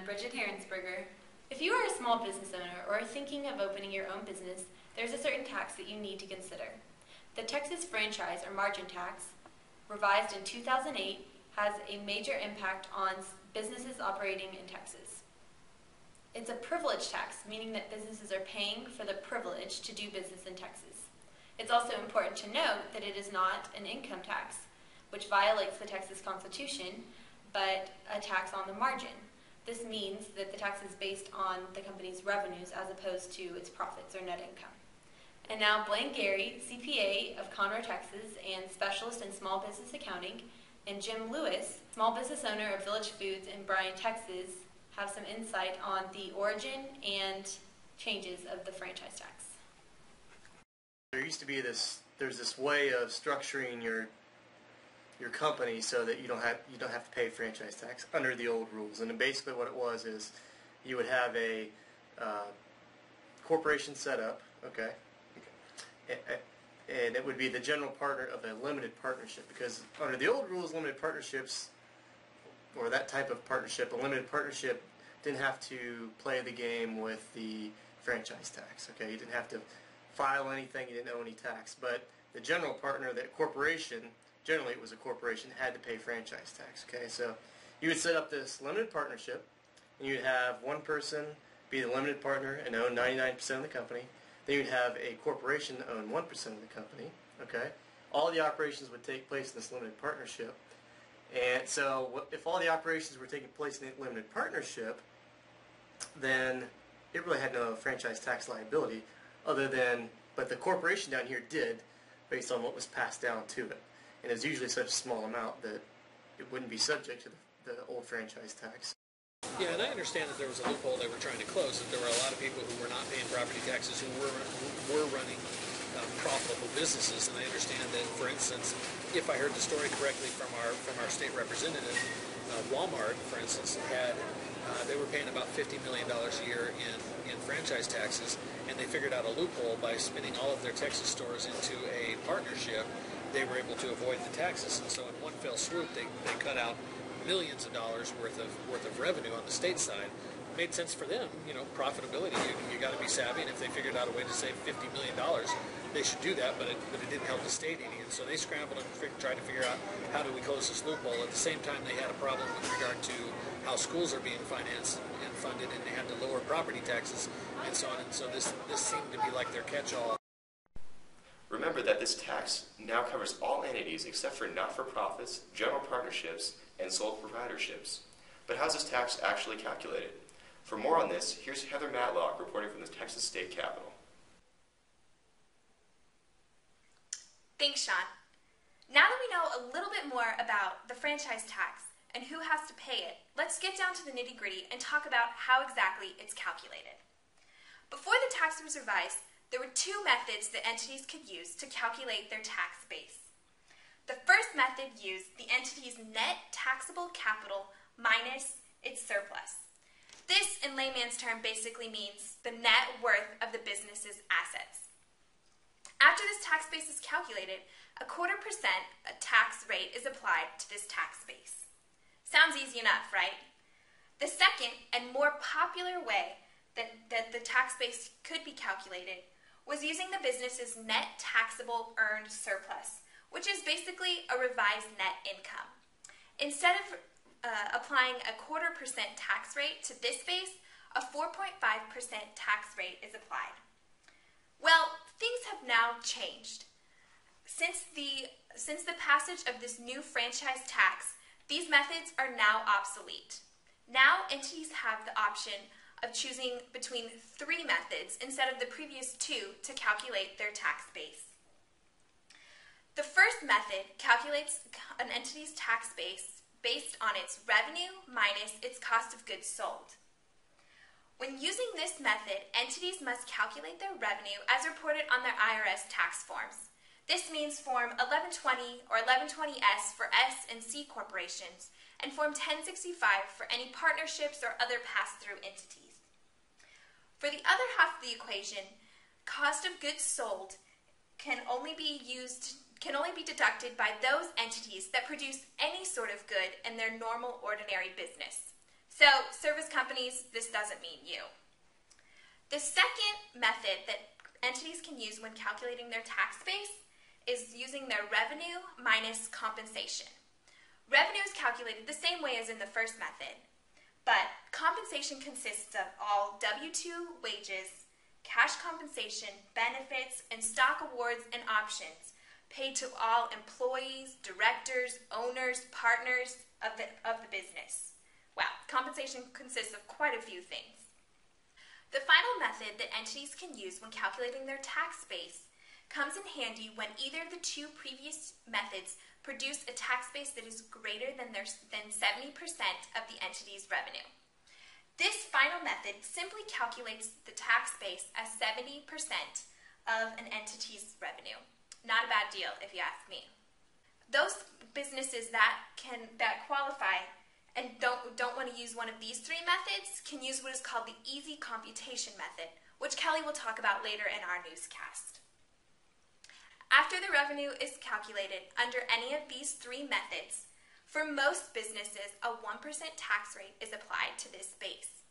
Bridget Herensberger. If you are a small business owner or are thinking of opening your own business, there's a certain tax that you need to consider. The Texas franchise or margin tax, revised in 2008, has a major impact on businesses operating in Texas. It's a privilege tax, meaning that businesses are paying for the privilege to do business in Texas. It's also important to note that it is not an income tax, which violates the Texas Constitution, but a tax on the margin. This means that the tax is based on the company's revenues as opposed to its profits or net income. And now Blaine Gary, CPA of Conroe, Texas, and specialist in small business accounting, and Jim Lewis, small business owner of Village Foods in Bryan, Texas, have some insight on the origin and changes of the franchise tax. There used to be there's this way of structuring your company so that you don't have to pay franchise tax under the old rules. And then basically what it was is you would have a corporation set up, okay, and it would be the general partner of a limited partnership, because under the old rules, limited partnerships, or that type of partnership, a limited partnership didn't have to play the game with the franchise tax, okay? You didn't have to file anything, you didn't owe any tax, but the general partner, that corporation, generally it was a corporation, had to pay franchise tax, okay? So you would set up this limited partnership, and you'd have one person be the limited partner and own 99% of the company. Then you'd have a corporation own 1% of the company, okay? All the operations would take place in this limited partnership. And so if all the operations were taking place in the limited partnership, then it really had no franchise tax liability but the corporation down here did, based on what was passed down to it. And it's usually such a small amount that it wouldn't be subject to the old franchise tax. Yeah, and I understand that there was a loophole they were trying to close, that there were a lot of people who were not paying property taxes who were running profitable businesses. And I understand that, for instance, if I heard the story correctly from our state representative, Walmart, for instance, they were paying about $50 million a year in franchise taxes, and they figured out a loophole by spinning all of their Texas stores into a partnership. They were able to avoid the taxes, and so in one fell swoop, they cut out millions of dollars worth of revenue on the state side. It made sense for them, profitability. You got to be savvy, and if they figured out a way to save $50 million, they should do that. But it didn't help the state any, and so they scrambled and tried to figure out how do we close this loophole. At the same time, they had a problem with regard to how schools are being financed and funded, and they had to lower property taxes and so on. And so this seemed to be like their catch-all. Remember that this tax now covers all entities except for not-for-profits, general partnerships, and sole proprietorships. But how's this tax actually calculated? For more on this, here's Heather Matlock reporting from the Texas State Capitol. Thanks, Sean. Now that we know a little bit more about the franchise tax and who has to pay it, let's get down to the nitty-gritty and talk about how exactly it's calculated. Before the tax was revised, there were two methods that entities could use to calculate their tax base. The first method used the entity's net taxable capital minus its surplus. This, in layman's term, basically means the net worth of the business's assets. After this tax base is calculated, a 0.25% tax rate is applied to this tax base. Sounds easy enough, right? The second and more popular way that the tax base could be calculated was using the business's net taxable earned surplus, which is basically a revised net income. Instead of applying a 0.25% tax rate to this base, a 4.5% tax rate is applied. Well, things have now changed. Since the passage of this new franchise tax, these methods are now obsolete. Now entities have the option of choosing between 3 methods instead of the previous 2 to calculate their tax base. The first method calculates an entity's tax base based on its revenue minus its cost of goods sold. When using this method, entities must calculate their revenue as reported on their IRS tax forms. This means Form 1120 or 1120S for S and C corporations, and Form 1065 for any partnerships or other pass-through entities. For the other half of the equation, cost of goods sold can only be deducted by those entities that produce any sort of good in their normal ordinary business. So, service companies, this doesn't mean you. The second method that entities can use when calculating their tax base is using their revenue minus compensation. Revenue is calculated the same way as in the first method, but compensation consists of all W-2 wages, cash compensation, benefits, and stock awards and options paid to all employees, directors, owners, partners of the business. Wow, compensation consists of quite a few things. The final method that entities can use when calculating their tax base comes in handy when either of the two previous methods produce a tax base that is greater than 70% of the entity's revenue. This final method simply calculates the tax base as 70% of an entity's revenue. Not a bad deal, if you ask me. Those businesses that qualify and don't want to use one of these three methods can use what is called the easy computation method, which Kelly will talk about later in our newscast. After the revenue is calculated under any of these three methods, for most businesses, a 1% tax rate is applied to this base.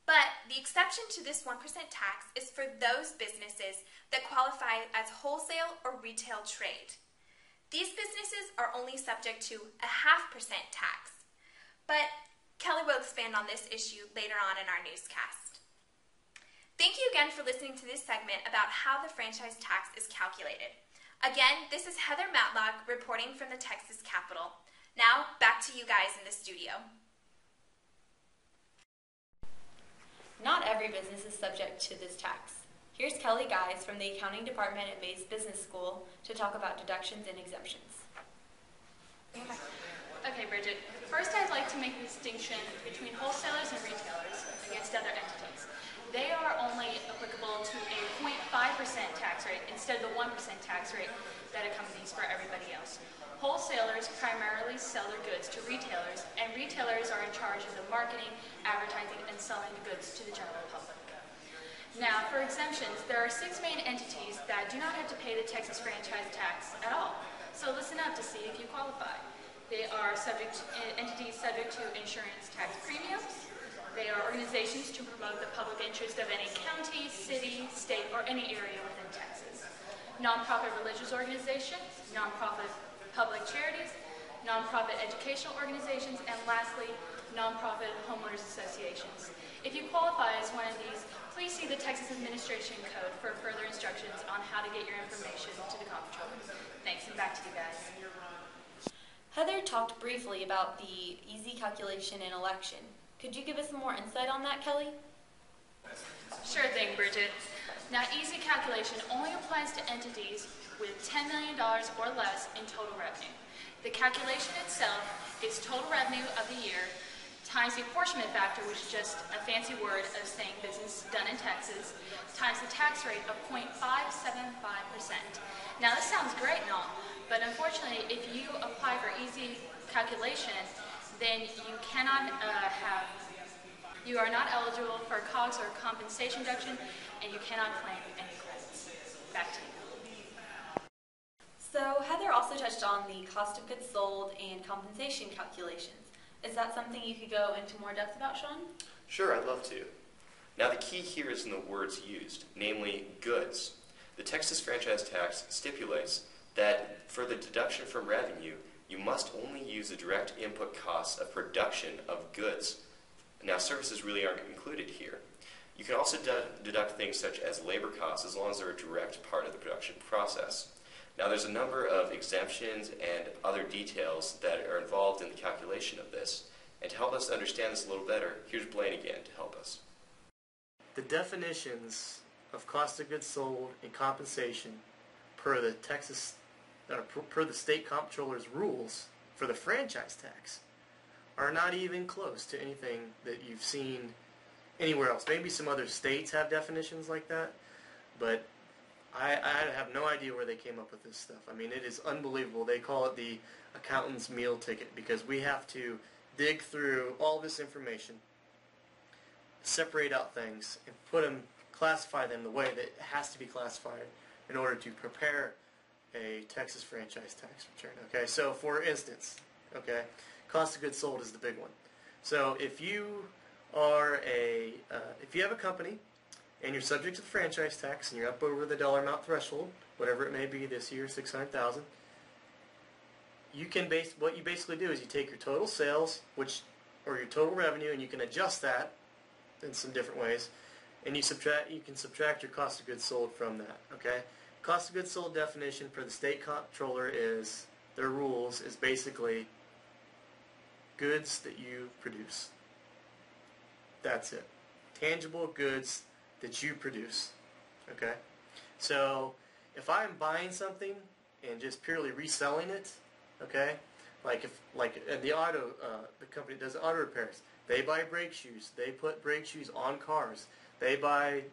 But the exception to this 1% tax is for those businesses that qualify as wholesale or retail trade. These businesses are only subject to a 0.5% tax. But Kelly will expand on this issue later on in our newscast. Thank you again for listening to this segment about how the franchise tax is calculated. Again, this is Heather Matlock reporting from the Texas Capitol. Now, back to you guys in the studio. Not every business is subject to this tax. Here's Kelly Guys from the Accounting Department at Mays Business School to talk about deductions and exemptions. Okay, Bridget. First, I'd like to make a distinction between wholesalers and retailers against other entities. They are only applicable to a 0.5% tax rate instead of the 1% tax rate that accompanies for everybody else. Wholesalers primarily sell their goods to retailers, and retailers are in charge of the marketing, advertising, and selling the goods to the general public. Now, for exemptions, there are 6 main entities that do not have to pay the Texas franchise tax at all. So listen up to see if you qualify. They are entities subject to insurance tax premiums. They are organizations to promote the public interest of any county, city, state, or any area within Texas. Nonprofit religious organizations, nonprofit public charities, nonprofit educational organizations, and lastly, nonprofit homeowners associations. If you qualify as one of these, please see the Texas Administration Code for further instructions on how to get your information to the comptroller. Thanks, and back to you guys. Heather talked briefly about the easy calculation in election. Could you give us some more insight on that, Kelly? Sure thing, Bridget. Now, easy calculation only applies to entities with $10 million or less in total revenue. The calculation itself is total revenue of the year times the apportionment factor, which is just a fancy word of saying business done in Texas, times the tax rate of 0.575%. Now, this sounds great and all, but unfortunately, if you apply for easy calculation, then you are not eligible for COGS or compensation deduction, and you cannot claim any credits. Back to you. So Heather also touched on the cost of goods sold and compensation calculations. Is that something you could go into more depth about, Sean? Sure, I'd love to. Now the key here is in the words used, namely goods. The Texas franchise tax stipulates that for the deduction from revenue, you must only use the direct input costs of production of goods. Now, services really aren't included here. You can also deduct things such as labor costs as long as they're a direct part of the production process. Now, there's a number of exemptions and other details that are involved in the calculation of this. And to help us understand this a little better, here's Blaine again to help us. The definitions of cost of goods sold and compensation per the state comptroller's rules for the franchise tax are not even close to anything that you've seen anywhere else. Maybe some other states have definitions like that, but I have no idea where they came up with this stuff. I mean, it is unbelievable. They call it the accountant's meal ticket because we have to dig through all this information, separate out things, and classify them the way that it has to be classified in order to prepare a Texas franchise tax return. Okay, so for instance, cost of goods sold is the big one. So if you are if you have a company and you're subject to the franchise tax and you're up over the dollar amount threshold, whatever it may be this year, 600,000, what you basically do is you take your total sales, or your total revenue, and you can adjust that in some different ways, and you can subtract your cost of goods sold from that. Okay, cost of goods sold definition for the state comptroller is their rules is basically goods that you produce. That's it. Tangible goods that you produce. Okay, so if I'm buying something and just purely reselling it, okay, like the company that does auto repairs, they buy brake shoes, they put brake shoes on cars, they buy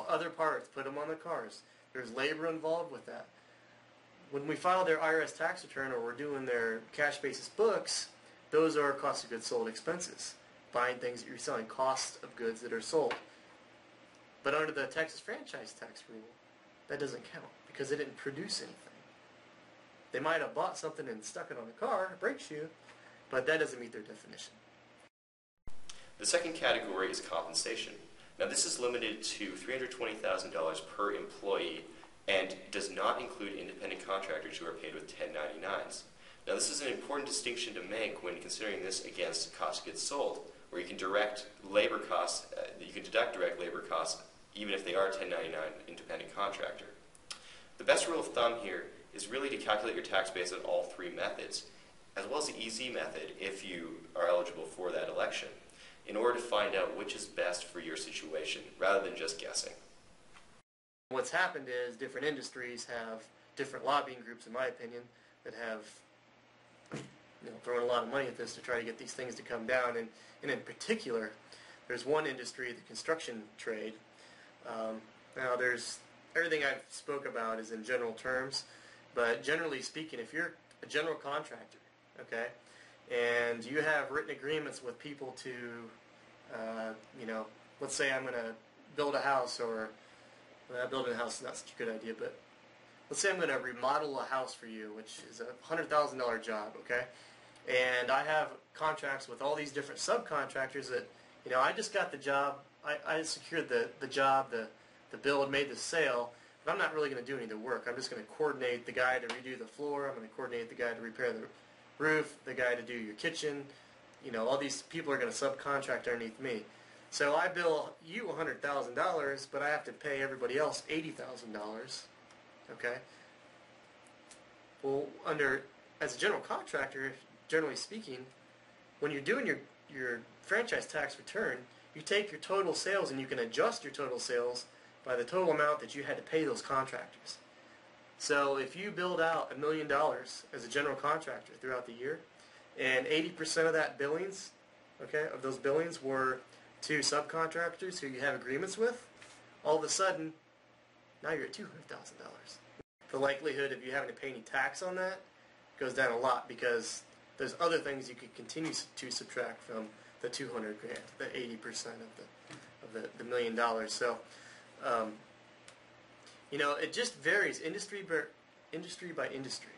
other parts, put them on the cars. There's labor involved with that. When we file their IRS tax return or we're doing their cash basis books, those are cost of goods sold expenses. Buying things that you're selling, cost of goods that are sold. But under the Texas franchise tax rule, that doesn't count because they didn't produce anything. They might have bought something and stuck it on a car, a brake shoe, but that doesn't meet their definition. The second category is compensation. Now this is limited to $320,000 per employee and does not include independent contractors who are paid with 1099s. Now this is an important distinction to make when considering this against cost of goods sold, where you can deduct labor costs even if they are a 1099 independent contractor. The best rule of thumb here is really to calculate your tax based on all three methods, as well as the EZ method if you are eligible for that election, in order to find out which is best for your situation, rather than just guessing. What's happened is different industries have different lobbying groups, in my opinion, that have thrown a lot of money at this to try to get these things to come down. And in particular, there's one industry, the construction trade. Now, there's everything I've spoke about is in general terms, but generally speaking, if you're a general contractor, okay, and you have written agreements with people to, let's say I'm going to build a house, or building a house is not such a good idea, but let's say I'm going to remodel a house for you, which is a $100,000 job, okay, and I have contracts with all these different subcontractors that, I just got the job, I secured the job, the build, made the sale, but I'm not really going to do any of the work. I'm just going to coordinate the guy to redo the floor, I'm going to coordinate the guy to repair the roof, the guy to do your kitchen, all these people are going to subcontract underneath me. So I bill you $100,000, but I have to pay everybody else $80,000, okay? Well, as a general contractor, generally speaking, when you're doing your franchise tax return, you take your total sales and you can adjust your total sales by the total amount that you had to pay those contractors. So if you build out $1 million as a general contractor throughout the year, and 80% of that billings, okay, of those billings were to subcontractors who you have agreements with, all of a sudden, now you're at $200,000. The likelihood of you having to pay any tax on that goes down a lot because there's other things you could continue to subtract from the $200,000, the 80% of the $1 million. So, it just varies industry by industry.